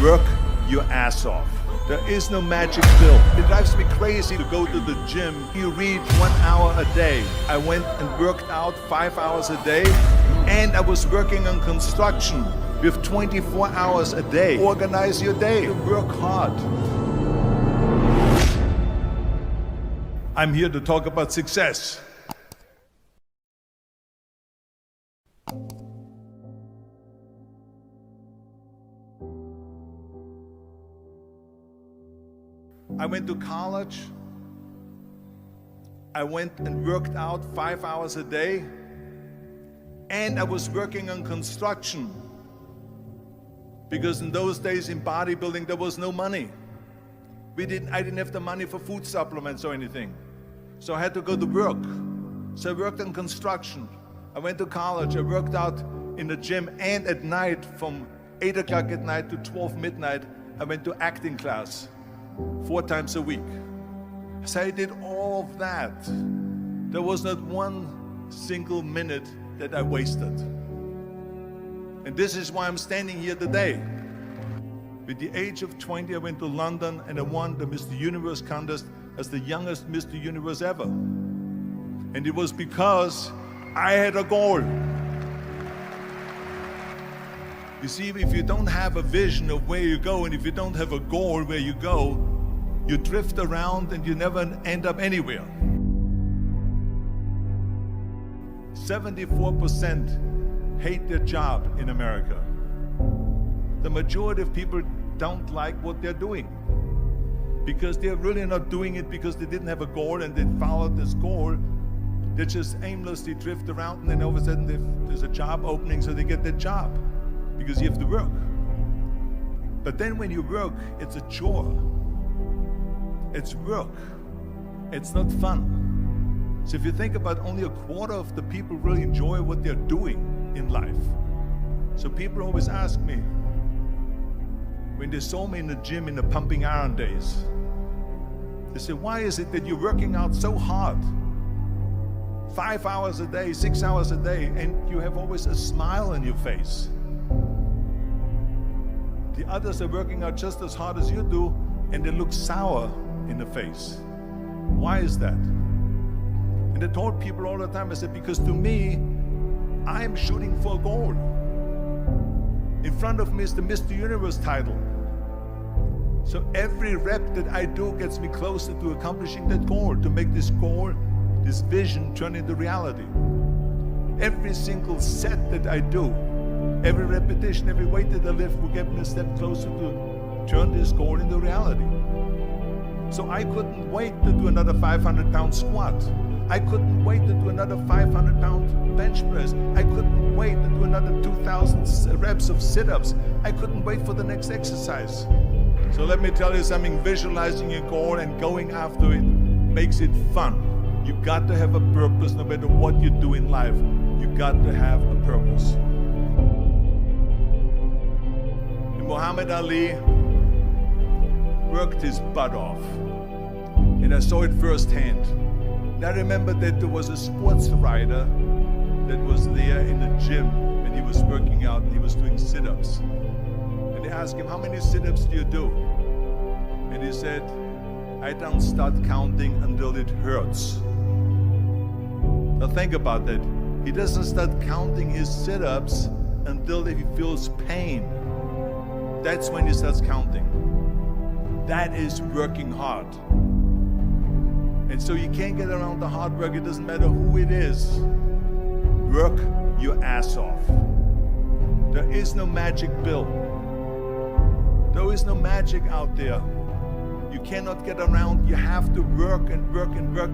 Work your ass off. There is no magic pill. It drives me crazy to go to the gym. You read 1 hour a day. I went and worked out 5 hours a day, and I was working on construction with 24 hours a day. Organize your day. Work hard. I'm here to talk about success. I went to college. I went and worked out 5 hours a day, and I was working on construction, because in those days in bodybuilding there was no money. I didn't have the money for food supplements or anything, so I had to go to work. So I worked on construction. I went to college. I worked out in the gym, and at night from 8 o'clock at night to 12 midnight I went to acting class 4 times a week. So I did all of that. There was not one single minute that I wasted. And this is why I'm standing here today. With the age of 20, I went to London and I won the Mr. Universe contest as the youngest Mr. Universe ever. And it was because I had a goal. You see, if you don't have a vision of where you go, and if you don't have a goal where you go, you drift around and you never end up anywhere. 74% hate their job in America. The majority of people don't like what they're doing, because they're really not doing it because they didn't have a goal and they followed this goal. They just aimlessly drift around, and then all of a sudden there's a job opening, so they get that job because you have to work. But then when you work, it's a chore. It's work. It's not fun. So if you think about, only a quarter of the people really enjoy what they're doing in life. So people always ask me, when they saw me in the gym in the pumping iron days, they say, why is it that you're working out so hard? 5 hours a day, 6 hours a day, and you have always a smile on your face. The others are working out just as hard as you do, and they look sour in the face. Why is that? And I told people all the time, I said, because to me, I'm shooting for a goal. In front of me is the Mr. Universe title. So every rep that I do gets me closer to accomplishing that goal, to make this goal, this vision, turn into reality. Every single set that I do, every repetition, every weight that I lift will get me a step closer to turn this goal into reality. So I couldn't wait to do another 500-pound squat. I couldn't wait to do another 500-pound bench press. I couldn't wait to do another 2,000 reps of sit-ups. I couldn't wait for the next exercise. So let me tell you something, visualizing your goal and going after it makes it fun. You got to have a purpose. No matter what you do in life, you got to have a purpose. And Muhammad Ali worked his butt off, and I saw it firsthand. And I remember that there was a sports writer that was there in the gym when he was working out, and he was doing sit-ups. And they asked him, how many sit-ups do you do? And he said, I don't start counting until it hurts. Now think about that. He doesn't start counting his sit-ups until he feels pain. That's when he starts counting. That is working hard. And so you can't get around the hard work. It doesn't matter who it is. Work your ass off. There is no magic pill. There is no magic out there. You cannot get around. You have to work and work and work.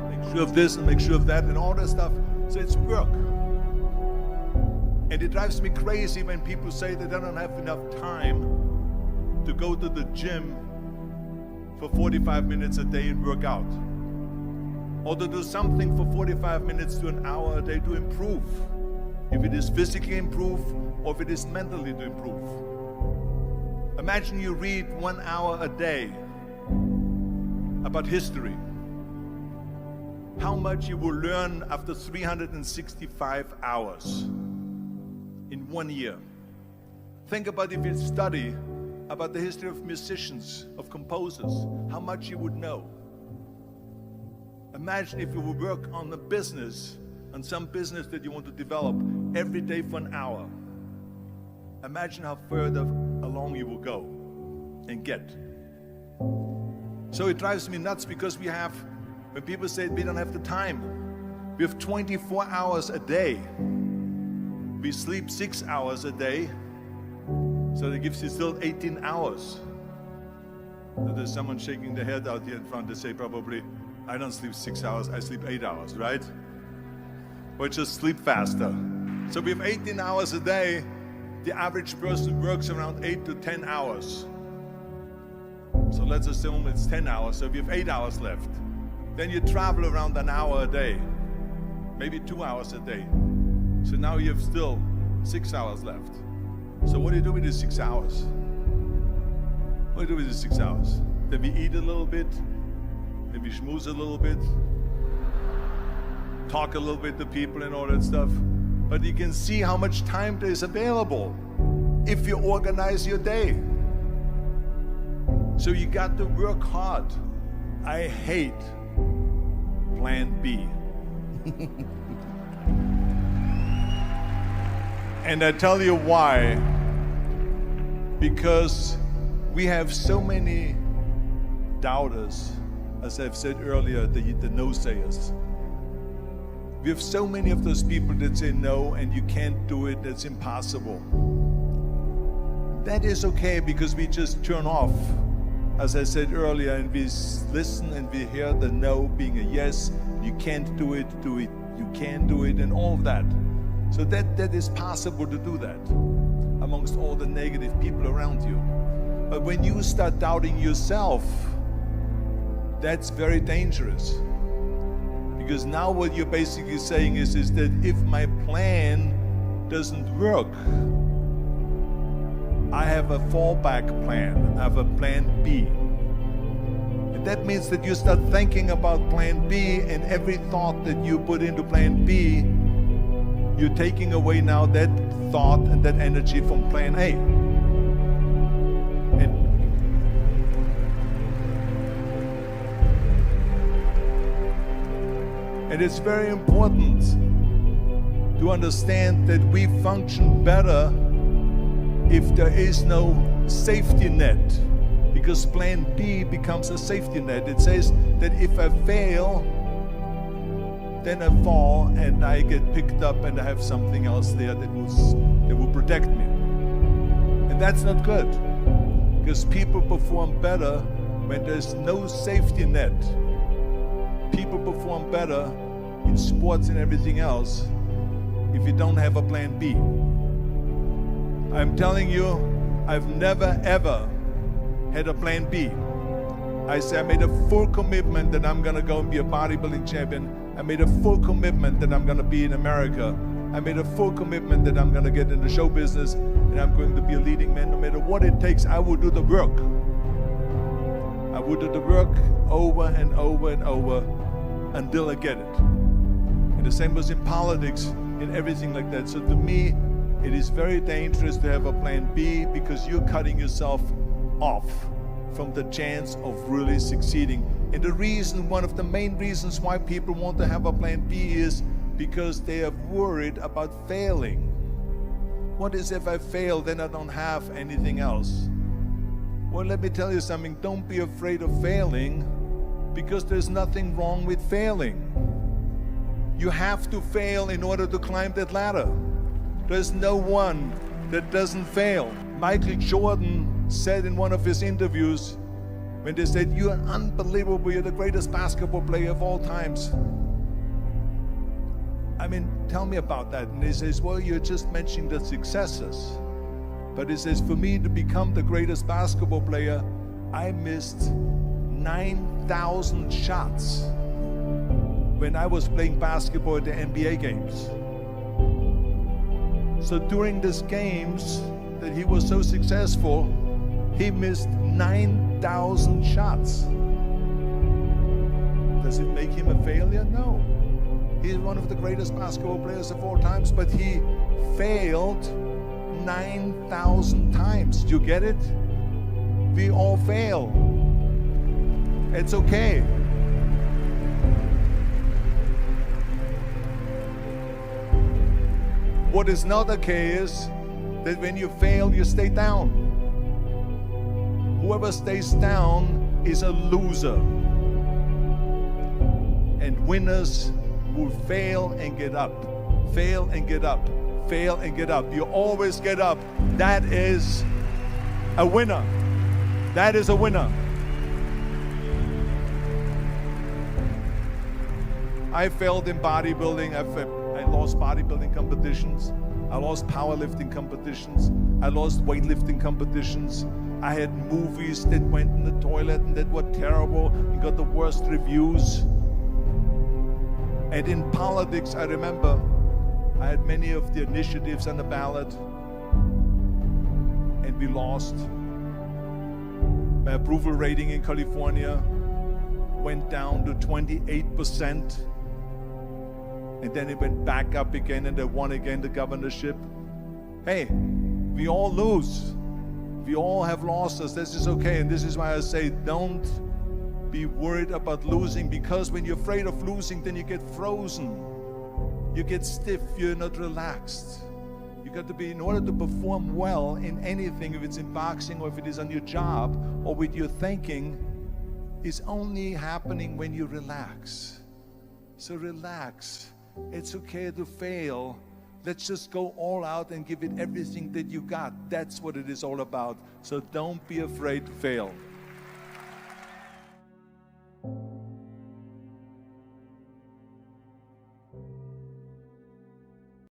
Make sure of this and make sure of that and all that stuff. So it's work. And it drives me crazy when people say that they don't have enough time to go to the gym for 45 minutes a day and work out, or to do something for 45 minutes to an hour a day to improve, if it is physically improve or if it is mentally to improve. Imagine you read 1 hour a day about history. How much you will learn after 365 hours in 1 year. Think about if you study about the history of musicians, of composers, how much you would know. Imagine if you would work on a business, on some business that you want to develop every day for an hour. Imagine how further along you will go and get. So it drives me nuts because when people say we don't have the time, we have 24 hours a day. We sleep 6 hours a day, so that gives you still 18 hours. So there's someone shaking their head out here in front. They say probably, I don't sleep 6 hours, I sleep 8 hours, right? Or just sleep faster. So we have 18 hours a day. The average person works around 8 to 10 hours. So let's assume it's 10 hours, so we have 8 hours left. Then you travel around an hour a day, maybe 2 hours a day. So now you have still 6 hours left. So what do you do with these 6 hours? What do you do with these 6 hours? Then we eat a little bit, then we schmooze a little bit, talk a little bit to people and all that stuff. But you can see how much time there is available if you organize your day. So you got to work hard. I hate plan B. And I tell you why. Because we have so many doubters, as I've said earlier, the no-sayers. We have so many of those people that say no and you can't do it, that's impossible. That is okay because we just turn off, as I said earlier, and we listen and we hear the no being a yes. You can't do it, you can do it, and all of that. So that is possible to do that amongst all the negative people around you. But when you start doubting yourself, that's very dangerous. Because now what you're basically saying is that if my plan doesn't work, I have a fallback plan, I have a plan B. And that means that you start thinking about plan B, and every thought that you put into plan B, you're taking away now that thought and that energy from plan A. And it's very important to understand that we function better if there is no safety net, because plan B becomes a safety net. It says that if I fail, then I fall and I get picked up and I have something else there that will protect me. And that's not good, because people perform better when there's no safety net. People perform better in sports and everything else if you don't have a plan B. I'm telling you, I've never ever had a plan B. I made a full commitment that I'm gonna go and be a bodybuilding champion. I made a full commitment that I'm gonna be in America. I made a full commitment that I'm gonna get in the show business and I'm going to be a leading man. No matter what it takes, I will do the work. I will do the work over and over and over until I get it. And the same was in politics, in everything like that. So to me, it is very dangerous to have a plan B, because you're cutting yourself off from the chance of really succeeding. And the reason, one of the main reasons why people want to have a plan B is because they are worried about failing. What is if I fail, then I don't have anything else? Well, let me tell you something, don't be afraid of failing, because there's nothing wrong with failing. You have to fail in order to climb that ladder. There's no one that doesn't fail. Michael Jordan said in one of his interviews, when they said, "You're unbelievable, you're the greatest basketball player of all times." I mean, tell me about that. And he says, well, you're just mentioning the successes. But he says, for me to become the greatest basketball player, I missed 9,000 shots when I was playing basketball at the NBA games. So during these games that he was so successful, he missed 9,000 shots. Does it make him a failure? No. He's one of the greatest basketball players of all times, but he failed 9,000 times. Do you get it? We all fail. It's okay. What is not okay is that when you fail, you stay down. Whoever stays down is a loser. And winners will fail and get up, fail and get up, fail and get up. You always get up. That is a winner. That is a winner. I failed in bodybuilding. I lost bodybuilding competitions. I lost powerlifting competitions. I lost weightlifting competitions. I had movies that went in the toilet and that were terrible and got the worst reviews. And in politics, I remember I had many of the initiatives on the ballot, and we lost. My approval rating in California went down to 28%, and then it went back up again, and I won again the governorship. Hey, we all lose. We all have losses. This is okay, and this is why I say don't be worried about losing, because when you're afraid of losing, then you get frozen. You get stiff, you're not relaxed. You got to be, in order to perform well in anything, if it's in boxing or if it is on your job or with your thinking, is only happening when you relax. So relax. It's okay to fail. Let's just go all out and give it everything that you got. That's what it is all about. So don't be afraid to fail.